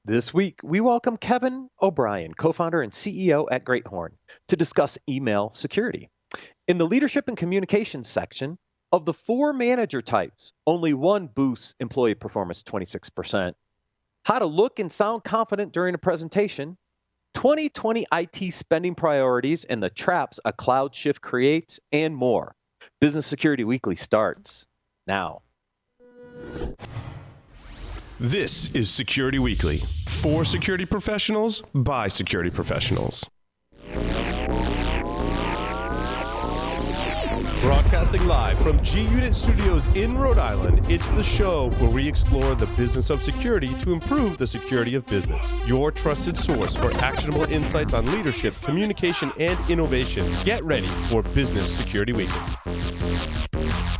This week, we welcome Kevin O'Brien, co founder and CEO at Great Horn, to discuss email security. In the leadership and communications section, of the four manager types, only one boosts employee performance 26%. How to look and sound confident during a presentation, 2020 IT spending priorities and the traps a cloud shift creates, and more. Business Security Weekly starts now. This is Security Weekly, for security professionals, by security professionals. Broadcasting live from G-Unit Studios in Rhode Island, it's the show where we explore the business of security to improve the security of business. Your trusted source for actionable insights on leadership, communication, and innovation. Get ready for Business Security Weekly.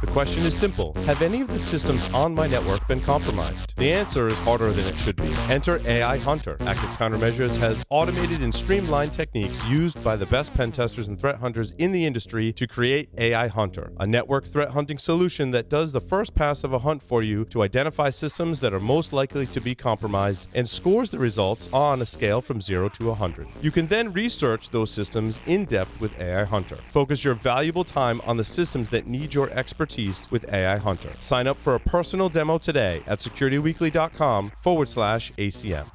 The question is simple. Have any of the systems on my network been compromised? The answer is harder than it should be. Enter AI Hunter. Active Countermeasures has automated and streamlined techniques used by the best pen testers and threat hunters in the industry to create AI Hunter, a network threat hunting solution that does the first pass of a hunt for you to identify systems that are most likely to be compromised and scores the results on a scale from 0 to 100. You can then research those systems in depth with AI Hunter. Focus your valuable time on the systems that need your expertise with AI Hunter. Sign up for a personal demo today at securityweekly.com/ACM.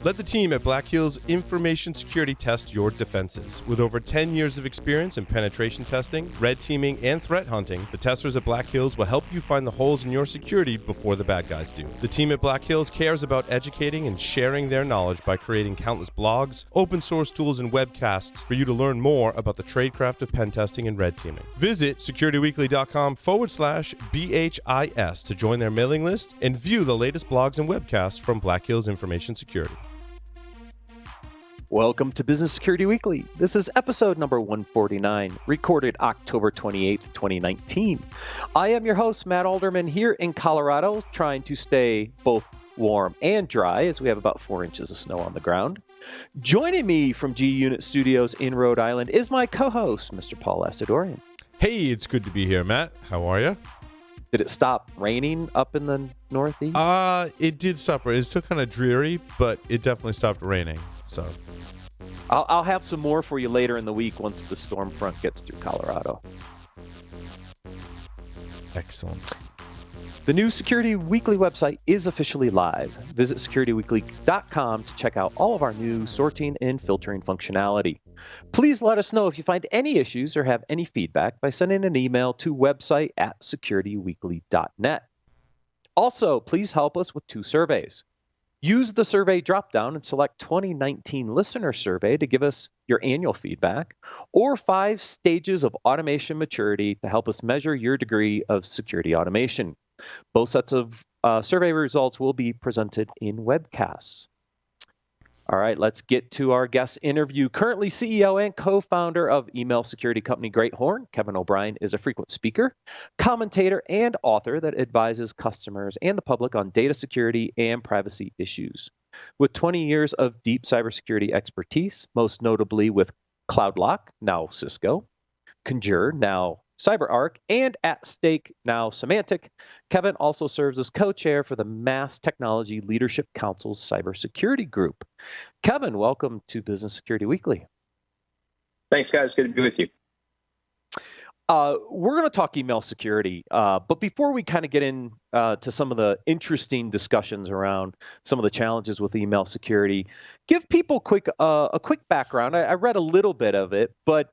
Let the team at Black Hills Information Security test your defenses. With over 10 years of experience in penetration testing, red teaming, and threat hunting, the testers at Black Hills will help you find the holes in your security before the bad guys do. The team at Black Hills cares about educating and sharing their knowledge by creating countless blogs, open source tools, and webcasts for you to learn more about the tradecraft of pen testing and red teaming. Visit securityweekly.com/BHIS to join their mailing list and view the latest blogs and webcasts from Black Hills Information Security. Welcome to Business Security Weekly. This is episode number 149, recorded October 28th, 2019. I am your host, Matt Alderman, here in Colorado, trying to stay both warm and dry as we have about 4 inches of snow on the ground. Joining me from G-Unit Studios in Rhode Island is my co-host, Mr. Paul Asadorian. Hey, it's good to be here, Matt. How are you? Did it stop raining up in the Northeast? It did stop raining. It's still kind of dreary, but it definitely stopped raining. So I'll have some more for you later in the week once the storm front gets through Colorado. Excellent. The new Security Weekly website is officially live. Visit securityweekly.com to check out all of our new sorting and filtering functionality. Please let us know if you find any issues or have any feedback by sending an email to website@securityweekly.net. Also, please help us with 2 surveys. Use the survey dropdown and select 2019 listener survey to give us your annual feedback, or 5 stages of automation maturity to help us measure your degree of security automation. Both sets of survey results will be presented in webcasts. All right, let's get to our guest interview. Currently CEO and co-founder of email security company Great Horn, Kevin O'Brien is a frequent speaker, commentator, and author that advises customers and the public on data security and privacy issues. With 20 years of deep cybersecurity expertise, most notably with CloudLock, now Cisco, Conjure, now CyberArk, and At Stake, now Symantec, Kevin also serves as co-chair for the Mass Technology Leadership Council's Cybersecurity Group. Kevin, welcome to Business Security Weekly. Thanks, guys. Good to be with you. We're going to talk email security, but before we kind of get in to some of the interesting discussions around some of the challenges with email security, give people a quick background. I read a little bit of it, but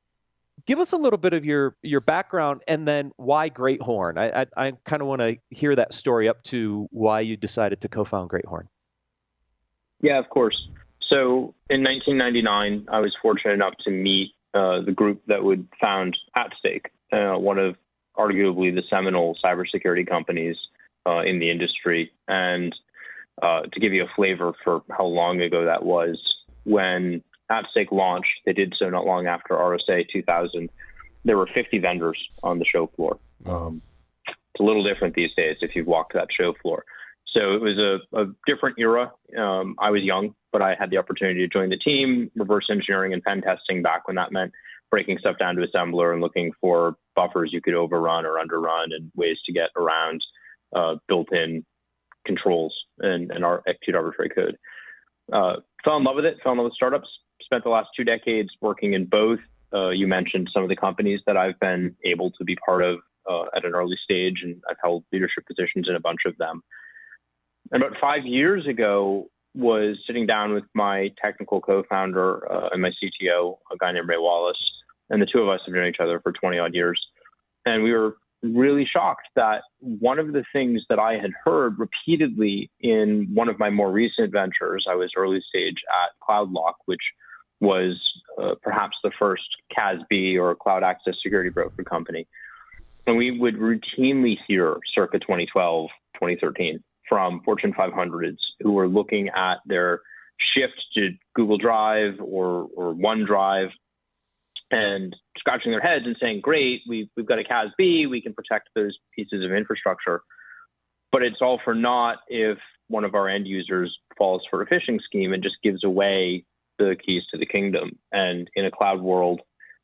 give us a little bit of your background and then why Great Horn. I kind of want to hear that story up to why you decided to co-found Great Horn. Yeah, of course. So in 1999, I was fortunate enough to meet the group that would found At Stake, one of arguably the seminal cybersecurity companies in the industry. And to give you a flavor for how long ago that was, when At Stake launched, they did so not long after RSA 2000. There were 50 vendors on the show floor. It's a little different these days if you've walked that show floor. So it was a different era. I was young, but I had the opportunity to join the team, reverse engineering and pen testing back when that meant breaking stuff down to assembler and looking for buffers you could overrun or underrun and ways to get around built-in controls and execute arbitrary code. Fell in love with it, fell in love with startups, spent the last 2 decades working in both. You mentioned some of the companies that I've been able to be part of at an early stage, and I've held leadership positions in a bunch of them. And about 5 years ago, was sitting down with my technical co-founder and my CTO, a guy named Ray Wallace, and the two of us have known each other for 20 odd years. And we were really shocked that one of the things that I had heard repeatedly in one of my more recent ventures, I was early stage at CloudLock, which was perhaps the first CASB or cloud access security broker company. And we would routinely hear circa 2012, 2013 from Fortune 500s who were looking at their shift to Google Drive or OneDrive and scratching their heads and saying, great, we've got a CASB, we can protect those pieces of infrastructure. But it's all for naught if one of our end users falls for a phishing scheme and just gives away the keys to the kingdom. And in a cloud world,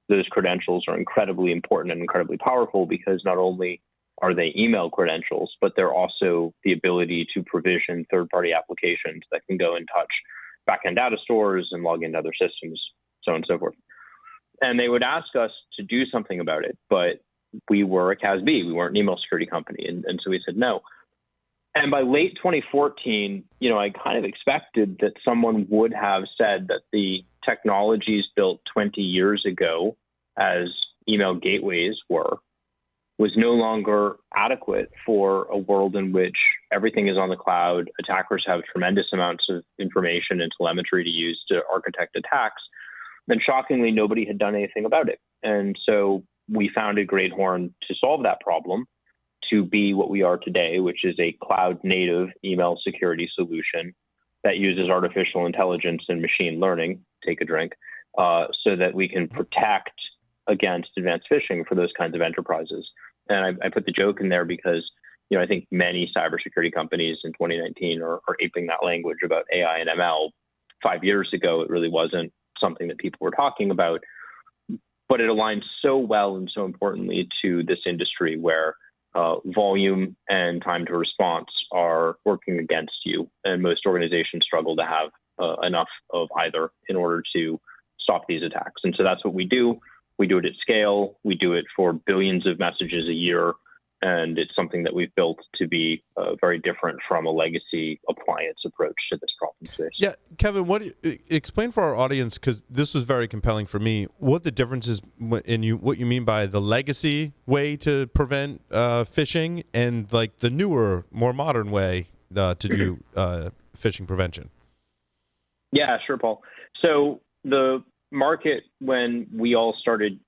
those credentials are incredibly important and incredibly powerful because not only are they email credentials, but they're also the ability to provision third-party applications that can go and touch backend data stores and log into other systems, so on and so forth. And they would ask us to do something about it, but we were a CASB, we weren't an email security company, and so we said no. And by late 2014, I kind of expected that someone would have said that the technologies built 20 years ago, as email gateways were, was no longer adequate for a world in which everything is on the cloud. Attackers have tremendous amounts of information and telemetry to use to architect attacks. And shockingly, nobody had done anything about it. And so we founded Great Horn to solve that problem, to be what we are today, which is a cloud native email security solution that uses artificial intelligence and machine learning, take a drink, so that we can protect against advanced phishing for those kinds of enterprises. And I put the joke in there because, I think many cybersecurity companies in 2019 are aping that language about AI and ML. 5 years ago, it really wasn't something that people were talking about, but it aligns so well and so importantly to this industry where volume and time to response are working against you. And most organizations struggle to have enough of either in order to stop these attacks. And so that's what we do. We do it at scale. We do it for billions of messages a year. And it's something that we've built to be very different from a legacy appliance approach to this problem space. Yeah, Kevin, explain for our audience, because this was very compelling for me, what the difference is in what you mean by the legacy way to prevent phishing and like the newer, more modern way to do phishing prevention. Yeah, sure, Paul. So the market, when we all started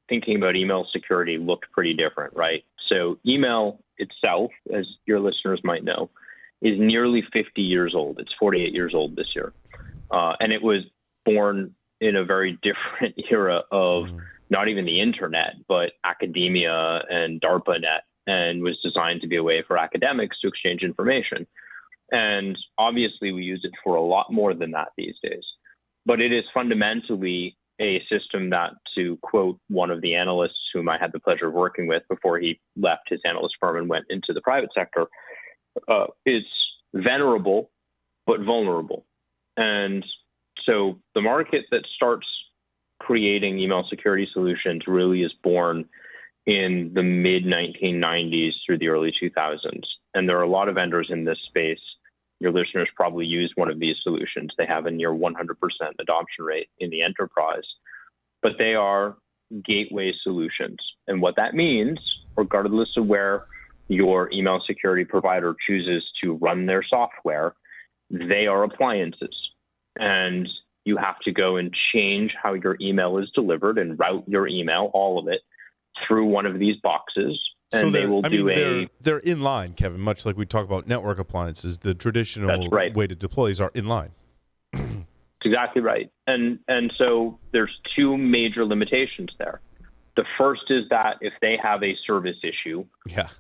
thinking about email security, looked pretty different, right? So email itself, as your listeners might know, is nearly 50 years old. It's 48 years old this year. And it was born in a very different era of not even the internet, but academia and DARPANet, and was designed to be a way for academics to exchange information. And obviously we use it for a lot more than that these days. But it is fundamentally a system that, to quote one of the analysts whom I had the pleasure of working with before he left his analyst firm and went into the private sector, it's venerable but vulnerable. And so the market that starts creating email security solutions really is born in the mid-1990s through the early 2000s. And there are a lot of vendors in this space. Your listeners probably use one of these solutions. They have a near 100% adoption rate in the enterprise, but they are gateway solutions. And what that means, regardless of where your email security provider chooses to run their software, they are appliances. And you have to go and change how your email is delivered and route your email, all of it, through one of these boxes. And so they will they're inline, Kevin, much like we talk about network appliances. The traditional way to deploy these are inline. That's exactly right. And so there's two major limitations there. The first is that if they have a service issue,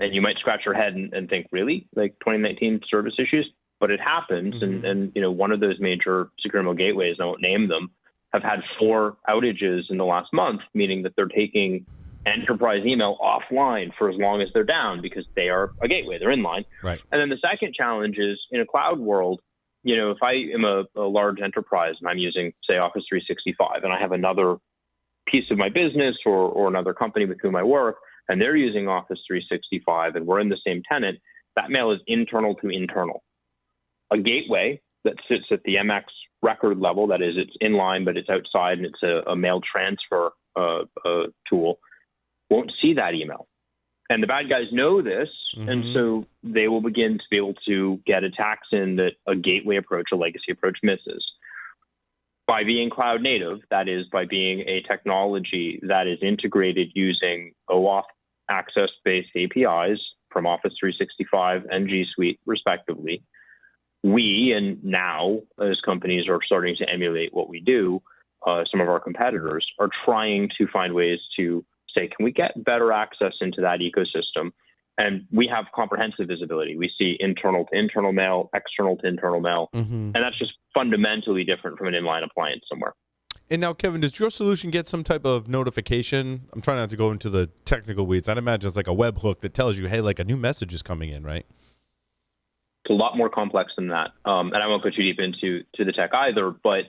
and you might scratch your head and think, really? Like 2019 service issues? But it happens. And one of those major secure email gateways, I won't name them, have had 4 outages in the last month, meaning that they're taking enterprise email offline for as long as they're down because they are a gateway, they're inline. Right. And then the second challenge is, in a cloud world, if I am a large enterprise and I'm using, say, Office 365, and I have another piece of my business or another company with whom I work, and they're using Office 365 and we're in the same tenant, that mail is internal to internal. A gateway that sits at the MX record level, that is, it's inline, but it's outside and it's a mail transfer tool, won't see that email. And the bad guys know this, and so they will begin to be able to get attacks in that a gateway approach, a legacy approach misses. By being cloud native, that is, by being a technology that is integrated using OAuth access-based APIs from Office 365 and G Suite, respectively, we, and now as companies are starting to emulate what we do, some of our competitors are trying to find ways to say, can we get better access into that ecosystem? And we have comprehensive visibility. We see internal to internal mail, external to internal mail, and that's just fundamentally different from an inline appliance somewhere. And now, Kevin, does your solution get some type of notification? I'm trying not to go into the technical weeds. I'd imagine it's like a webhook that tells you, hey, like a new message is coming in, right? It's a lot more complex than that. And I won't go too deep into the tech either, but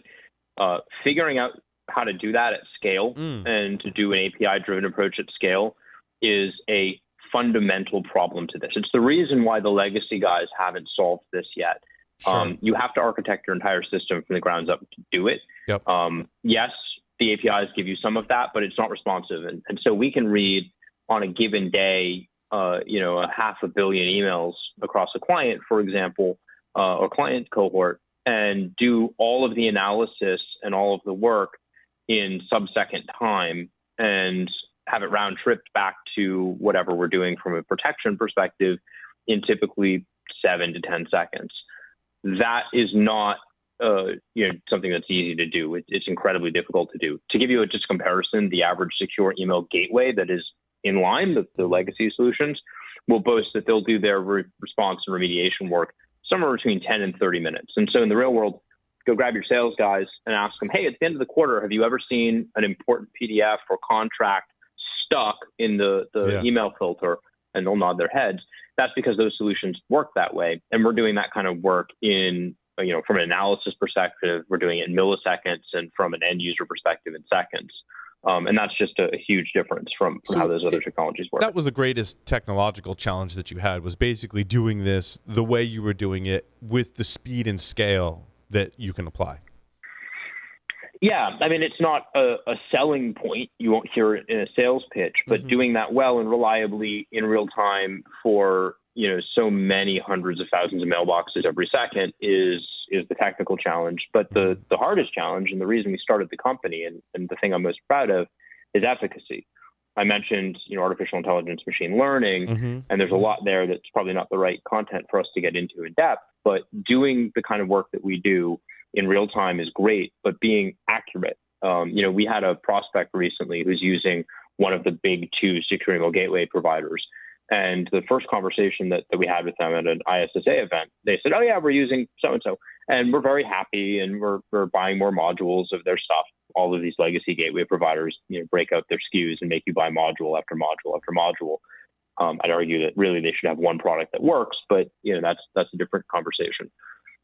figuring out how to do that at scale and to do an API-driven approach at scale is a fundamental problem to this. It's the reason why the legacy guys haven't solved this yet. Sure. You have to architect your entire system from the ground up to do it. Yep. Yes, the APIs give you some of that, but it's not responsive. And so we can read on a given day, a 500 million emails across a client, for example, or client cohort, and do all of the analysis and all of the work in sub-second time and have it round tripped back to whatever we're doing from a protection perspective in typically 7 to 10 seconds. That is not something that's easy to do. It's incredibly difficult to do. To give you just a comparison, the average secure email gateway that is in line with the legacy solutions will boast that they'll do their response and remediation work somewhere between 10 and 30 minutes. And so in the real world, go grab your sales guys and ask them, hey, at the end of the quarter, have you ever seen an important PDF or contract stuck in the email filter? And they'll nod their heads. That's because those solutions work that way. And we're doing that kind of work in, from an analysis perspective, we're doing it in milliseconds, and from an end user perspective in seconds. And that's just a huge difference from how those other technologies work. That was the greatest technological challenge that you had, was basically doing this the way you were doing it with the speed and scale that you can apply. Yeah, I mean, it's not a selling point. You won't hear it in a sales pitch, but doing that well and reliably in real time for, so many hundreds of thousands of mailboxes every second is the technical challenge. But the hardest challenge, and the reason we started the company, and the thing I'm most proud of, is efficacy. I mentioned, artificial intelligence, machine learning, and there's a lot there that's probably not the right content for us to get into in depth, but doing the kind of work that we do in real time is great, but being accurate. We had a prospect recently who's using one of the big 2 secure email gateway providers. And the first conversation that we had with them at an ISSA event, they said, oh yeah, we're using so-and-so. And we're very happy, and we're buying more modules of their stuff. All of these legacy gateway providers, break out their SKUs and make you buy module after module after module. I'd argue that really they should have one product that works, but that's a different conversation.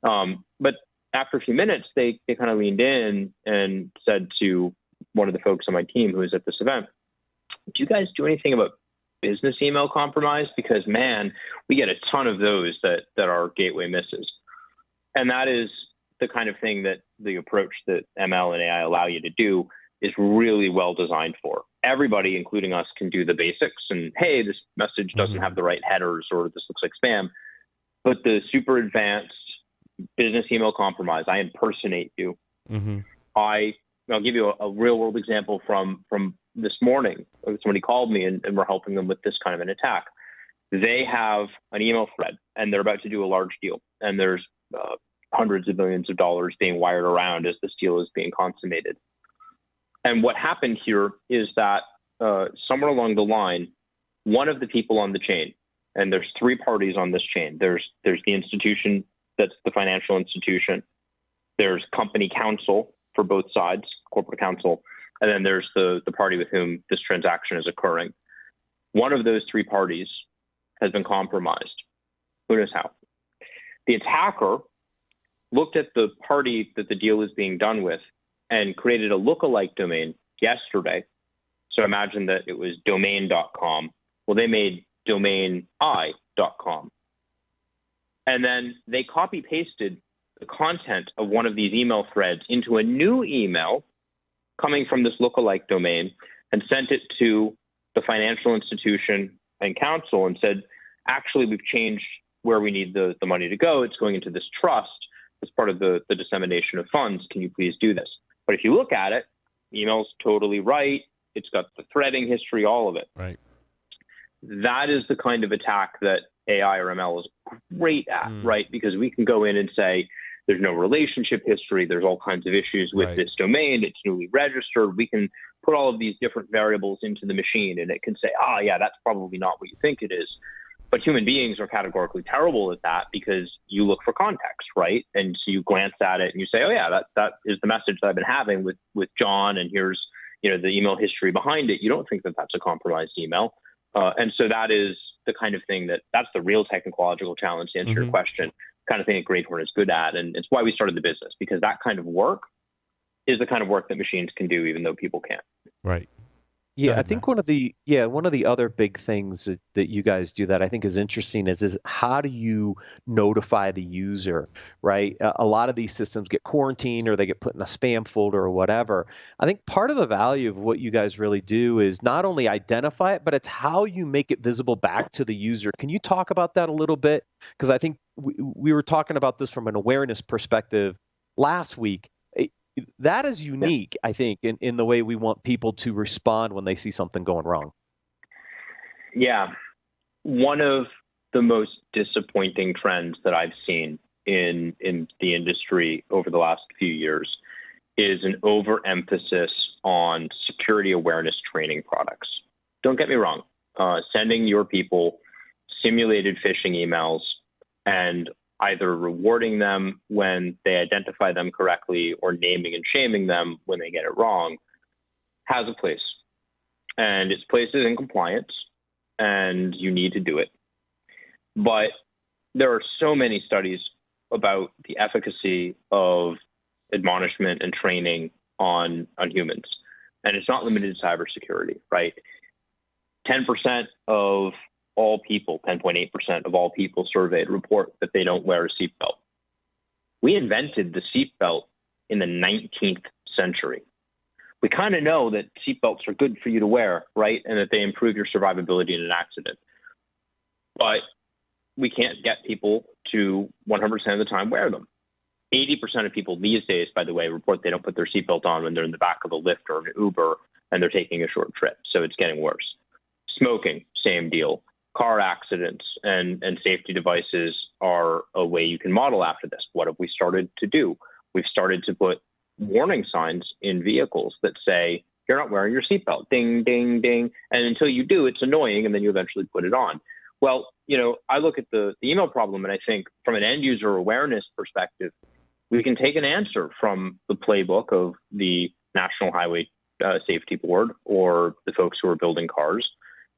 But after a few minutes, they kind of leaned in and said to one of the folks on my team who was at this event, do you guys do anything about business email compromise? Because, man, we get a ton of those that our gateway misses. And that is the kind of thing that the approach that ML and AI allow you to do is really well designed for. Everybody, including us, can do the basics. And, hey, this message doesn't have the right headers, or this looks like spam. But the super advanced business email compromise, I impersonate you. I'll give you a real world example from this morning. Somebody called me and we're helping them with this kind of an attack. They have an email thread and they're about to do a large deal, and there's hundreds of millions of dollars being wired around as this deal is being consummated. And what happened here is that somewhere along the line, one of the people on the chain, and there's 3 parties on this chain. There's the institution that's the financial institution. There's company counsel for both sides, corporate counsel, and then there's the party with whom this transaction is occurring. One of those 3 parties has been compromised. Who knows how? The attacker looked at the party that the deal is being done with and created a lookalike domain yesterday. So imagine that it was domain.com. Well, they made domaini.com. And then they copy pasted the content of one of these email threads into a new email coming from this lookalike domain and sent it to the financial institution and counsel and said, actually, we've changed where we need the money to go. It's going into this trust as part of the dissemination of funds. Can you please do this? But if you look at it, email's totally right. It's got the threading history, all of it. Right. That is the kind of attack that AI or ML is great at, right? Because we can go in and say, there's no relationship history. There's all kinds of issues with this domain. It's newly registered. We can put all of these different variables into the machine and it can say, yeah, that's probably not what you think it is. But human beings are categorically terrible at that because you look for context, right? And so you glance at it and you say, oh yeah, that is the message that I've been having with John, and here's the email history behind it. You don't think that that's a compromised email. And so that is the kind of thing that's the real technological challenge to answer your question, kind of thing that Great Horn is good at. And it's why we started the business, because that kind of work is the kind of work that machines can do, even though people can't. Right. Yeah, I think one of the other big things that you guys do that I think is interesting is how do you notify the user, right? A lot of these systems get quarantined or they get put in a spam folder or whatever. I think part of the value of what you guys really do is not only identify it, but it's how you make it visible back to the user. Can you talk about that a little bit? Because I think we were talking about this from an awareness perspective last week. That is unique, I think, in the way we want people to respond when they see something going wrong. Yeah. One of the most disappointing trends that I've seen in the industry over the last few years is an overemphasis on security awareness training products. Don't get me wrong. Sending your people simulated phishing emails and either rewarding them when they identify them correctly or naming and shaming them when they get it wrong has a place. And its place is in compliance, and you need to do it. But there are so many studies about the efficacy of admonishment and training on humans. And it's not limited to cybersecurity, right? 10% of all people, 10.8% of all people surveyed report that they don't wear a seatbelt. We invented the seatbelt in the 19th century. We kind of know that seatbelts are good for you to wear, right? And that they improve your survivability in an accident. But we can't get people to 100% of the time wear them. 80% of people these days, by the way, report they don't put their seatbelt on when they're in the back of a Lyft or an Uber and they're taking a short trip. So it's getting worse. Smoking, same deal. Car accidents and safety devices are a way you can model after this. What have we started to do? We've started to put warning signs in vehicles that say, you're not wearing your seatbelt, ding, ding, ding. And until you do, it's annoying, and then you eventually put it on. Well, I look at the email problem, and I think from an end user awareness perspective, we can take an answer from the playbook of the National Highway Safety Board or the folks who are building cars,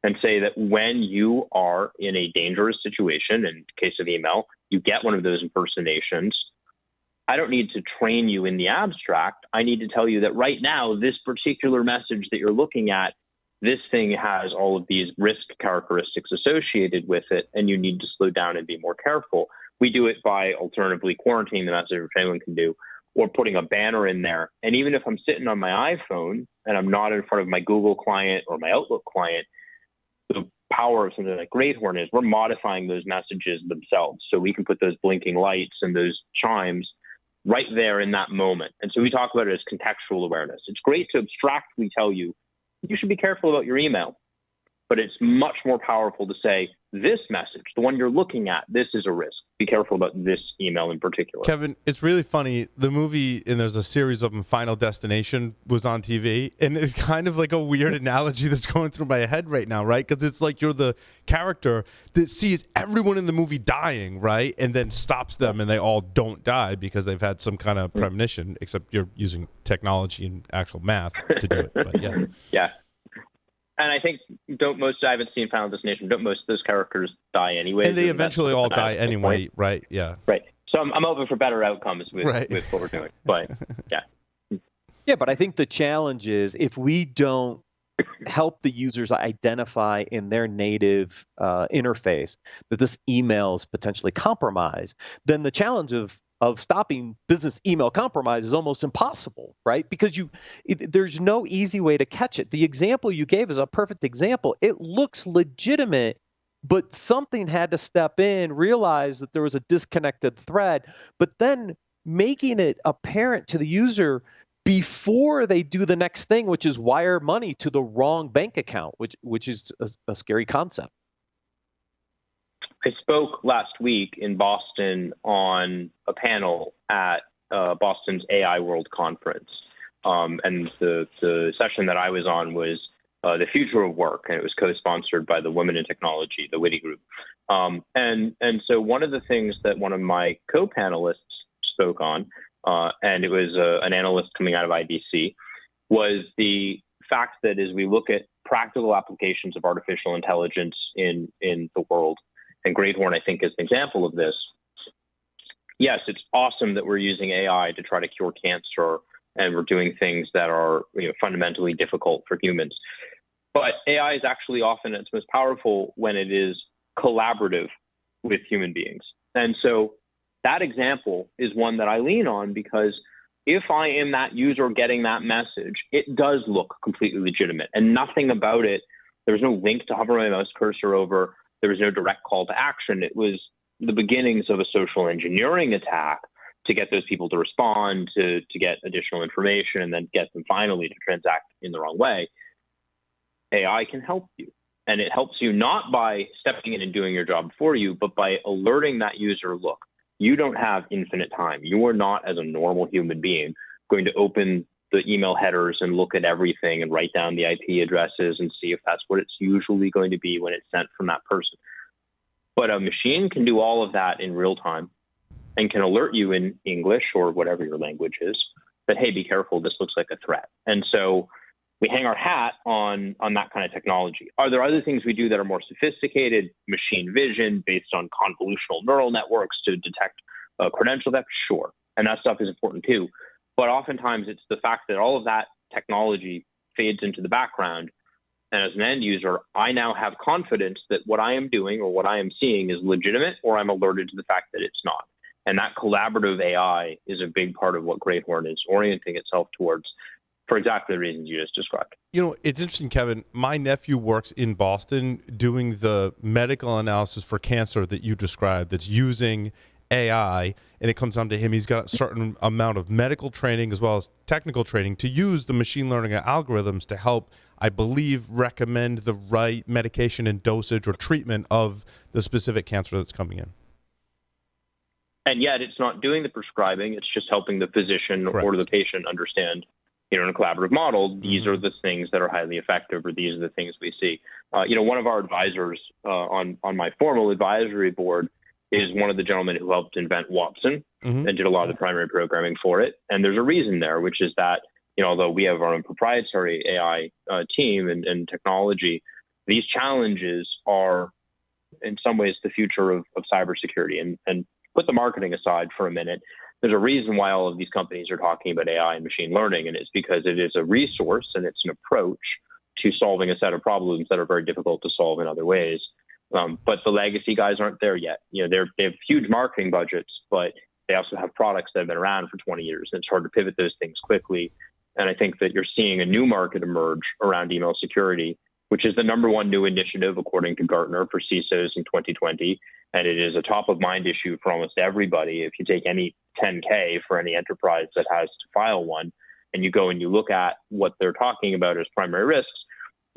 and say that when you are in a dangerous situation, in case of email, you get one of those impersonations, I don't need to train you in the abstract. I need to tell you that right now, this particular message that you're looking at, this thing has all of these risk characteristics associated with it, and you need to slow down and be more careful. We do it by alternatively quarantining the message, which anyone can do, or putting a banner in there. And even if I'm sitting on my iPhone and I'm not in front of my Google client or my Outlook client, the power of something like Great Horn is we're modifying those messages themselves. So we can put those blinking lights and those chimes right there in that moment. And so we talk about it as contextual awareness. It's great to abstractly tell you, you should be careful about your email, but it's much more powerful to say, this message, the one you're looking at, this is a risk. Be careful about this email in particular. Kevin, it's really funny. The movie, and there's a series of them, Final Destination, was on TV, and it's kind of like a weird analogy that's going through my head right now, right? Because it's like you're the character that sees everyone in the movie dying, right? And then stops them, and they all don't die because they've had some kind of premonition, except you're using technology and actual math to do it. But yeah. Yeah. And I think I haven't seen Final Destination, don't most of those characters die anyway? And they eventually all die anyway, right? Yeah. Right. So I'm hoping for better outcomes with Right. with what we're doing. But yeah. Yeah, but I think the challenge is if we don't help the users identify in their native interface that this email is potentially compromised, then the challenge of stopping business email compromise is almost impossible, right? Because there's no easy way to catch it. The example you gave is a perfect example. It looks legitimate, but something had to step in, realize that there was a disconnected thread, but then making it apparent to the user before they do the next thing, which is wire money to the wrong bank account, which is a scary concept. I spoke last week in Boston on a panel at Boston's AI World Conference. And the session that I was on was the future of work, and it was co-sponsored by the Women in Technology, the Witty Group. And so one of the things that one of my co-panelists spoke on, and it was an analyst coming out of IDC, was the fact that as we look at practical applications of artificial intelligence in the world, and Great Horn, I think, is an example of this. Yes, it's awesome that we're using AI to try to cure cancer, and we're doing things that are fundamentally difficult for humans. But AI is actually often its most powerful when it is collaborative with human beings. And so that example is one that I lean on, because if I am that user getting that message, it does look completely legitimate, and nothing about it. There was no link to hover my mouse cursor over. There was no direct call to action. It was the beginnings of a social engineering attack to get those people to respond, to get additional information, and then get them finally to transact in the wrong way. AI can help you. And it helps you not by stepping in and doing your job for you, but by alerting that user, look, you don't have infinite time. You are not, as a normal human being, going to open the email headers and look at everything and write down the IP addresses and see if that's what it's usually going to be when it's sent from that person. But a machine can do all of that in real time and can alert you in English or whatever your language is that, hey, be careful, this looks like a threat. And so we hang our hat on that kind of technology. Are there other things we do that are more sophisticated? Machine vision based on convolutional neural networks to detect credential theft? Sure. And that stuff is important too. But oftentimes it's the fact that all of that technology fades into the background. And as an end user, I now have confidence that what I am doing or what I am seeing is legitimate, or I'm alerted to the fact that it's not. And that collaborative AI is a big part of what Great Horn is orienting itself towards, for exactly the reasons you just described. It's interesting, Kevin. My nephew works in Boston doing the medical analysis for cancer that you described, that's using AI, and it comes down to him. He's got a certain amount of medical training as well as technical training to use the machine learning algorithms to help, I believe, recommend the right medication and dosage or treatment of the specific cancer that's coming in. And yet it's not doing the prescribing. It's just helping the physician Correct. or the patient understand, in a collaborative model, these are the things that are highly effective, or these are the things we see. One of our advisors on my formal advisory board is one of the gentlemen who helped invent Watson and did a lot of the primary programming for it. And there's a reason there, which is that, although we have our own proprietary AI team and technology, these challenges are in some ways the future of cybersecurity. And put the marketing aside for a minute, there's a reason why all of these companies are talking about AI and machine learning, and it's because it is a resource and it's an approach to solving a set of problems that are very difficult to solve in other ways. But the legacy guys aren't there yet. They have huge marketing budgets, but they also have products that have been around for 20 years, and it's hard to pivot those things quickly. And I think that you're seeing a new market emerge around email security, which is the number one new initiative, according to Gartner, for CISOs in 2020. And it is a top of mind issue for almost everybody. If you take any 10K for any enterprise that has to file one, and you go and you look at what they're talking about as primary risks,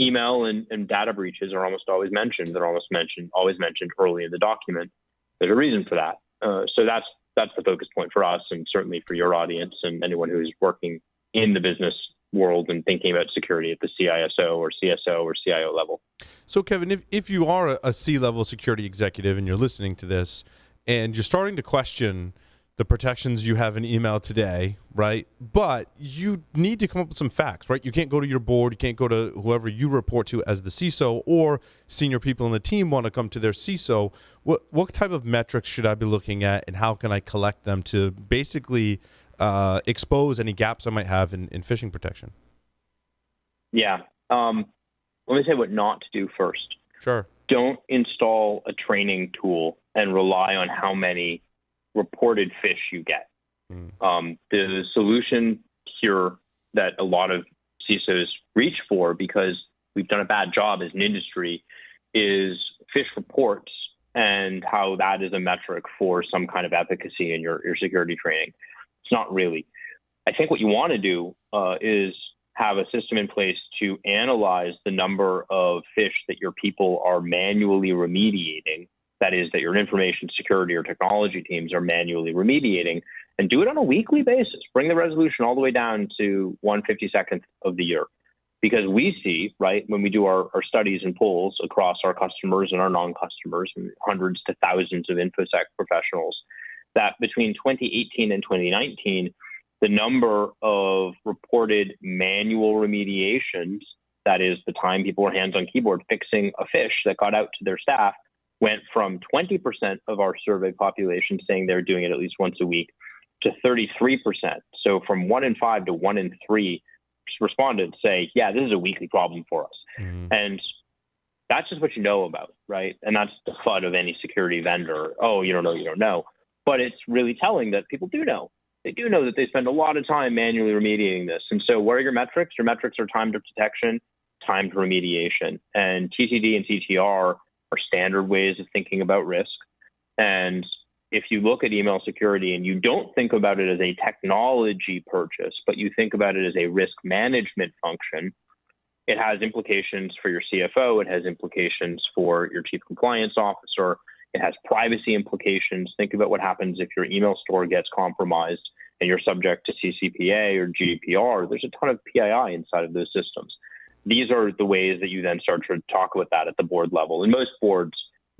email and data breaches are almost always mentioned. They're always mentioned early in the document. There's a reason for that. So that's the focus point for us, and certainly for your audience and anyone who's working in the business world and thinking about security at the CISO or CSO or CIO level. So, Kevin, if you are a C-level security executive and you're listening to this and you're starting to question the protections you have in email today, right? But you need to come up with some facts, right? You can't go to your board, you can't go to whoever you report to as the CISO, or senior people in the team want to come to their CISO. What type of metrics should I be looking at, and how can I collect them to basically expose any gaps I might have in phishing protection? Yeah. Let me say what not to do first. Sure. Don't install a training tool and rely on how many reported phish you get. The solution here that a lot of CISOs reach for, because we've done a bad job as an industry, is phish reports and how that is a metric for some kind of efficacy in your security training. It's not really. I think what you want to do is have a system in place to analyze the number of phish that your people are manually remediating. That is, that your information security or technology teams are manually remediating, and do it on a weekly basis. Bring the resolution all the way down to 1/52nd of the year. Because we see, right, when we do our studies and polls across our customers and our non-customers, and hundreds to thousands of InfoSec professionals, that between 2018 and 2019, the number of reported manual remediations, that is the time people were hands on keyboard fixing a phish that got out to their staff, went from 20% of our survey population saying they're doing it at least once a week to 33%. So from 1 in 5 to 1 in 3 respondents say, yeah, this is a weekly problem for us. And that's just what you know about, right? And that's the FUD of any security vendor. Oh, you don't know, you don't know. But it's really telling that people do know. They do know that they spend a lot of time manually remediating this. And so what are your metrics? Your metrics are time to detection, time to remediation. And TTD and CTR are standard ways of thinking about risk. And if you look at email security and you don't think about it as a technology purchase, but you think about it as a risk management function, it has implications for your CFO. It has implications for your chief compliance officer. It has privacy implications. Think about what happens if your email store gets compromised and you're subject to CCPA or GDPR. There's a ton of PII inside of those systems. These are the ways that you then start to talk about that at the board level. And most boards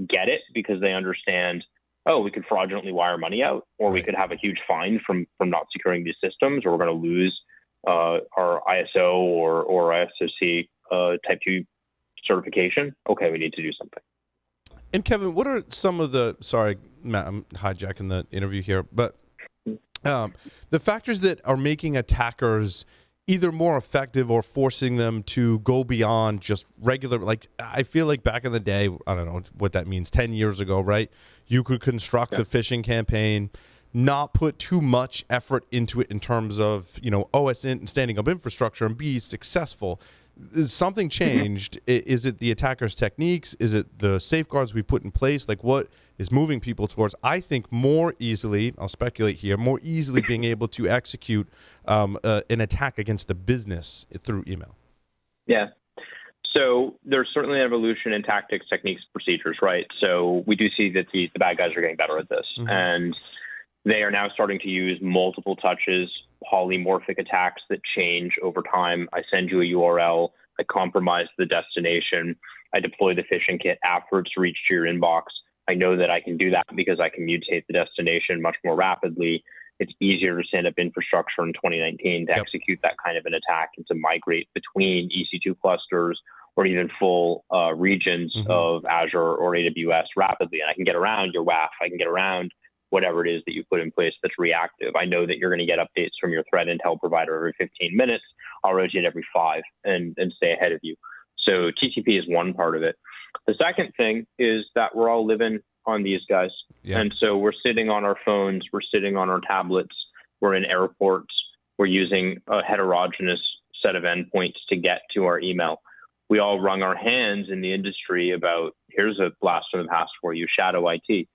get it because they understand, oh, we could fraudulently wire money out, or we could have a huge fine from not securing these systems, or we're going to lose our ISO or ISOC type 2 certification. Okay, we need to do something. And Kevin, what are some of the, sorry, Matt, I'm hijacking the interview here, but the factors that are making attackers either more effective or forcing them to go beyond just regular, like I feel like back in the day, I don't know what that means, 10 years ago, right? You could construct a phishing campaign, not put too much effort into it in terms of, you know, OS and standing up infrastructure and be successful. Is something changed? Is it the attacker's techniques? Is it the safeguards we put in place? Like, what is moving people towards, I think, more easily, I'll speculate here, more easily being able to execute an attack against the business through email? Yeah. So there's certainly an evolution in tactics, techniques, procedures, right? So we do see that the bad guys are getting better at this. And they are now starting to use multiple touches, polymorphic attacks that change over time. I send you a URL, I compromise the destination, I deploy the phishing kit after it's reached your inbox. I know that I can do that because I can mutate the destination much more rapidly. It's easier to stand up infrastructure in 2019 to execute that kind of an attack and to migrate between EC2 clusters or even full regions of Azure or AWS rapidly. And I can get around your WAF. I can get around whatever it is that you put in place that's reactive. I know that you're going to get updates from your threat intel provider every 15 minutes. I'll rotate every 5 and stay ahead of you. So TTP is one part of it. The second thing is that we're all living on these guys. And so we're sitting on our phones, we're sitting on our tablets, we're in airports, we're using a heterogeneous set of endpoints to get to our email. We all wrung our hands in the industry about, here's a blast from the past for you, shadow IT.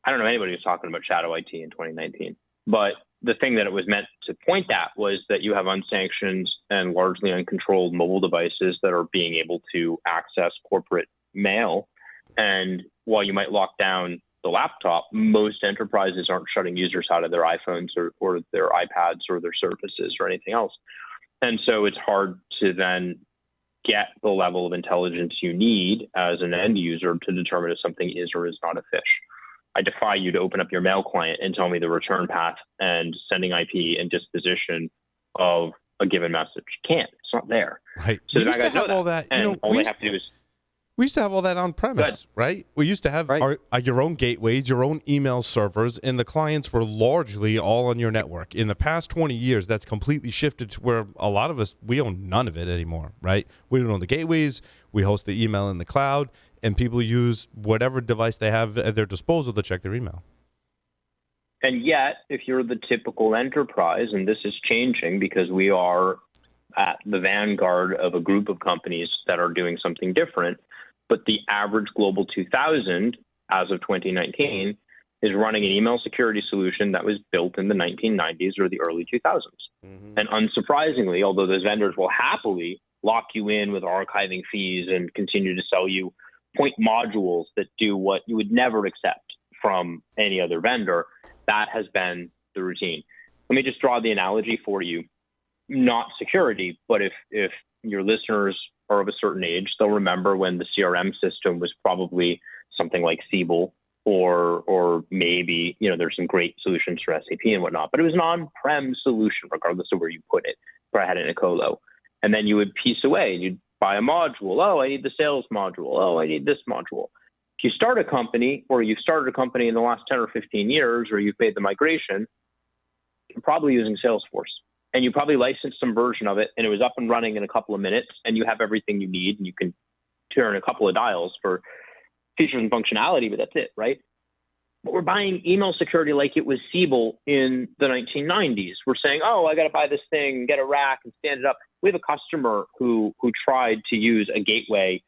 I don't know anybody who's talking about shadow IT in 2019, but the thing that it was meant to point at was that you have unsanctioned and largely uncontrolled mobile devices that are being able to access corporate mail. And while you might lock down the laptop, most enterprises aren't shutting users out of their iPhones or their iPads or their Surfaces or anything else. And so it's hard to then get the level of intelligence you need as an end user to determine if something is or is not a phish. I defy you to open up your mail client and tell me the return path and sending IP and disposition of a given message. Can't. It's not there. Right. So we the used bad to guys know have all that. and all they have to do is We used to have all that on premise, right? We used to have your own gateways, your own email servers, and the clients were largely all on your network. In the past 20 years, that's completely shifted to where a lot of us, we own none of it anymore, right? We don't own the gateways. We host the email in the cloud, and people use whatever device they have at their disposal to check their email. And yet, if you're the typical enterprise, and this is changing because we are at the vanguard of a group of companies that are doing something different, but the average Global 2000 as of 2019 is running an email security solution that was built in the 1990s or the early 2000s. Mm-hmm. And unsurprisingly, although those vendors will happily lock you in with archiving fees and continue to sell you point modules that do what you would never accept from any other vendor, that has been the routine. Let me just draw the analogy for you. Not security, but if your listeners are of a certain age, they'll remember when the CRM system was probably something like Siebel, or maybe, there's some great solutions for SAP and whatnot, but it was an on-prem solution, regardless of where you put it, where I had it in a colo. And then you would piece away and you'd buy a module. Oh, I need the sales module. Oh, I need this module. If you start a company, or you've started a company in the last 10 or 15 years, or you've made the migration, you're probably using Salesforce. And you probably licensed some version of it, and it was up and running in a couple of minutes, and you have everything you need, and you can turn a couple of dials for features and functionality, but that's it, right? But we're buying email security like it was Siebel in the 1990s. We're saying, oh, I got to buy this thing, get a rack, and stand it up. We have a customer who tried to use a gateway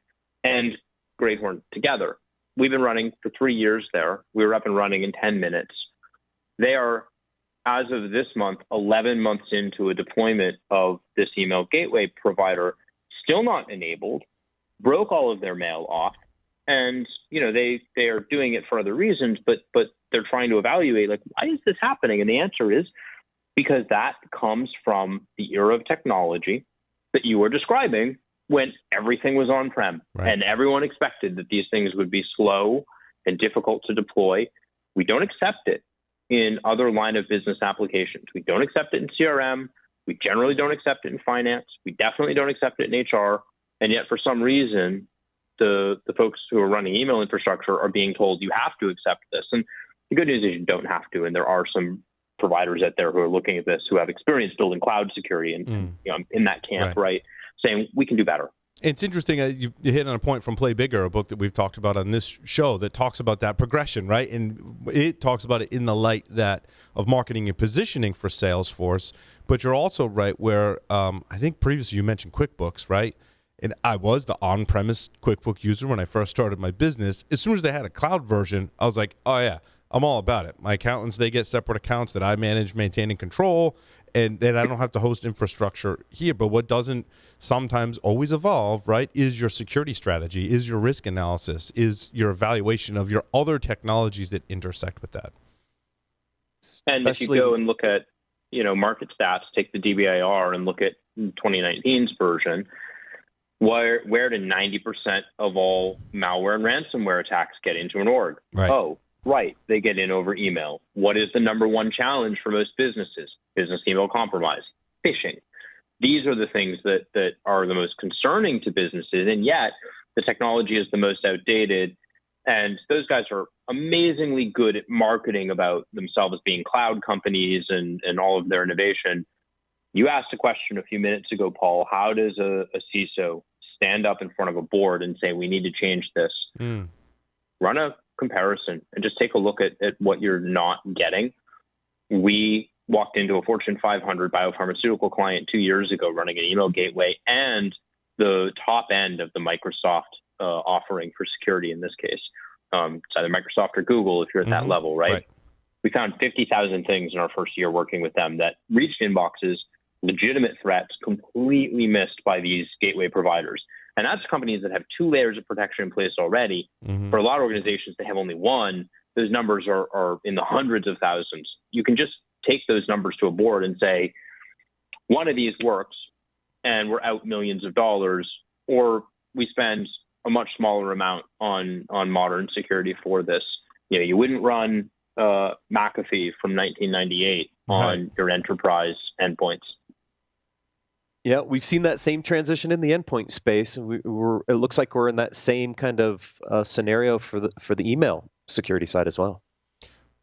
and Greyhorn together. We've been running for 3 years there. We were up and running in 10 minutes. They are, as of this month, 11 months into a deployment of this email gateway provider, still not enabled, broke all of their mail off. And, they are doing it for other reasons, but they're trying to evaluate, why is this happening? And the answer is because that comes from the era of technology that you were describing when everything was on-prem. Right. And everyone expected that these things would be slow and difficult to deploy. We don't accept it in other line of business applications. We don't accept it in CRM. We generally don't accept it in finance. We definitely don't accept it in HR. And yet, for some reason, the folks who are running email infrastructure are being told you have to accept this. And the good news is you don't have to. And there are some providers out there who are looking at this who have experience building cloud security and in that camp, right, saying we can do better. It's interesting. You hit on a point from Play Bigger, a book that we've talked about on this show that talks about that progression, right? And it talks about it in the light of marketing and positioning for Salesforce. But you're also right where I think previously you mentioned QuickBooks, right? And I was the on-premise QuickBooks user when I first started my business. As soon as they had a cloud version, I was like, oh, yeah, I'm all about it. My accountants, they get separate accounts that I manage, maintain, and control, and then I don't have to host infrastructure here. But what doesn't sometimes always evolve, right, is your security strategy, is your risk analysis, is your evaluation of your other technologies that intersect with that. And if you go and look at, market stats, take the DBIR and look at 2019's version, where did 90% of all malware and ransomware attacks get into an org? Right. Oh, right. They get in over email. What is the number one challenge for most businesses? Business email compromise, phishing. These are the things that are the most concerning to businesses. And yet the technology is the most outdated. And those guys are amazingly good at marketing about themselves being cloud companies and all of their innovation. You asked a question a few minutes ago, Paul. How does a CISO stand up in front of a board and say, we need to change this? Run a comparison and just take a look at what you're not getting. We walked into a Fortune 500 biopharmaceutical client 2 years ago running an email gateway and the top end of the Microsoft offering for security in this case. It's either Microsoft or Google if you're at that level, right? We found 50,000 things in our first year working with them that reached inboxes, legitimate threats, completely missed by these gateway providers. And that's companies that have 2 layers of protection in place already. For a lot of organizations, they have only one. Those numbers are in the hundreds of thousands. You can just take those numbers to a board and say, one of these works and we're out millions of dollars, or we spend a much smaller amount on modern security for this. You wouldn't run McAfee from 1998 on your enterprise endpoints. Yeah, we've seen that same transition in the endpoint space, and it looks like we're in that same kind of scenario for the email security side as well.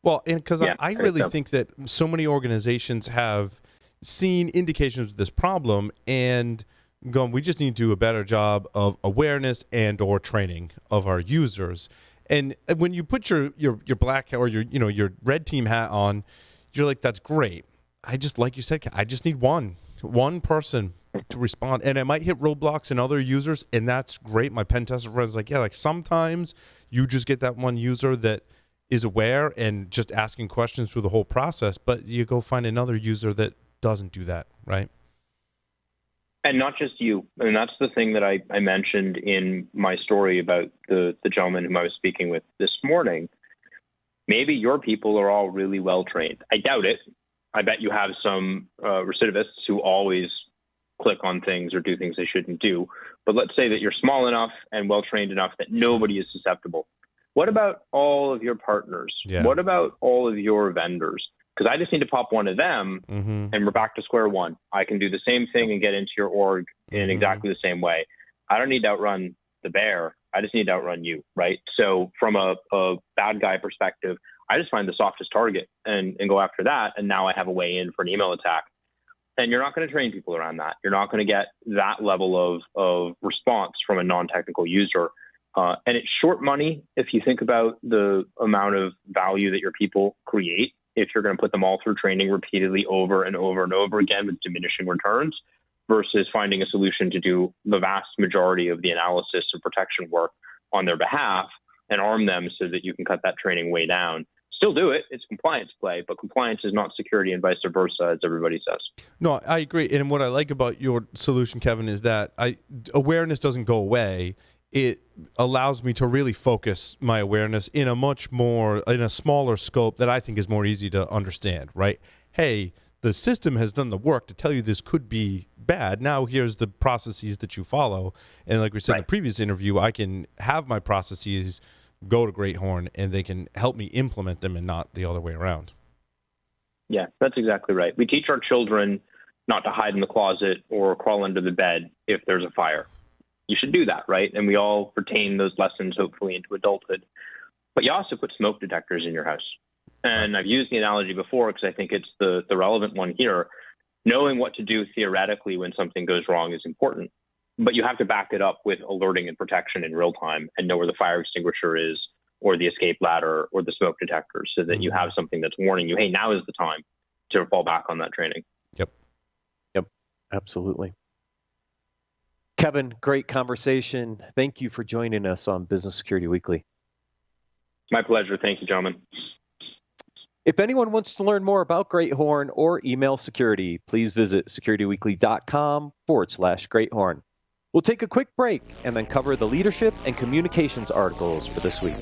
Well, and because I really think that so many organizations have seen indications of this problem and gone, we just need to do a better job of awareness and or training of our users. And when you put your black or your red team hat on, you're like, that's great. I just, like you said, I just need one person to respond, and it might hit roadblocks in other users, and that's great. My pen tester friend's like, yeah, like sometimes you just get that one user that is aware and just asking questions through the whole process, but you go find another user that doesn't do that, right? And not just you. And that's the thing that I mentioned in my story about the gentleman whom I was speaking with this morning. Maybe your people are all really well trained. I doubt it. I bet you have some recidivists who always click on things or do things they shouldn't do. But let's say that you're small enough and well trained enough that nobody is susceptible. What about all of your partners? Yeah. What about all of your vendors? Because I just need to pop one of them, and we're back to square one. I can do the same thing and get into your org in exactly the same way. I don't need to outrun the bear. I just need to outrun you, right? So from a bad guy perspective, I just find the softest target and go after that. And now I have a way in for an email attack. And you're not going to train people around that. You're not going to get that level of response from a non-technical user. And it's short money if you think about the amount of value that your people create. If you're going to put them all through training repeatedly over and over and over again with diminishing returns versus finding a solution to do the vast majority of the analysis and protection work on their behalf and arm them so that you can cut that training way down. Still do it. It's compliance play, but compliance is not security and vice versa, as everybody says. No, I agree. And what I like about your solution, Kevin, is that awareness doesn't go away. It allows me to really focus my awareness in a smaller scope that I think is more easy to understand, right? Hey, the system has done the work to tell you this could be bad. Now here's the processes that you follow. And like we said in the previous interview, I can have my processes go to Great Horn and they can help me implement them and not the other way around. Yeah, that's exactly right. We teach our children not to hide in the closet or crawl under the bed if there's a fire. You should do that, right? And we all retain those lessons, hopefully, into adulthood. But you also put smoke detectors in your house. And I've used the analogy before because I think it's the relevant one here. Knowing what to do theoretically when something goes wrong is important. But you have to back it up with alerting and protection in real time and know where the fire extinguisher is or the escape ladder or the smoke detector so that you have something that's warning you, hey, now is the time to fall back on that training. Yep, absolutely. Kevin, great conversation. Thank you for joining us on Business Security Weekly. My pleasure. Thank you, gentlemen. If anyone wants to learn more about Great Horn or email security, please visit securityweekly.com/Great Horn. We'll take a quick break and then cover the leadership and communications articles for this week.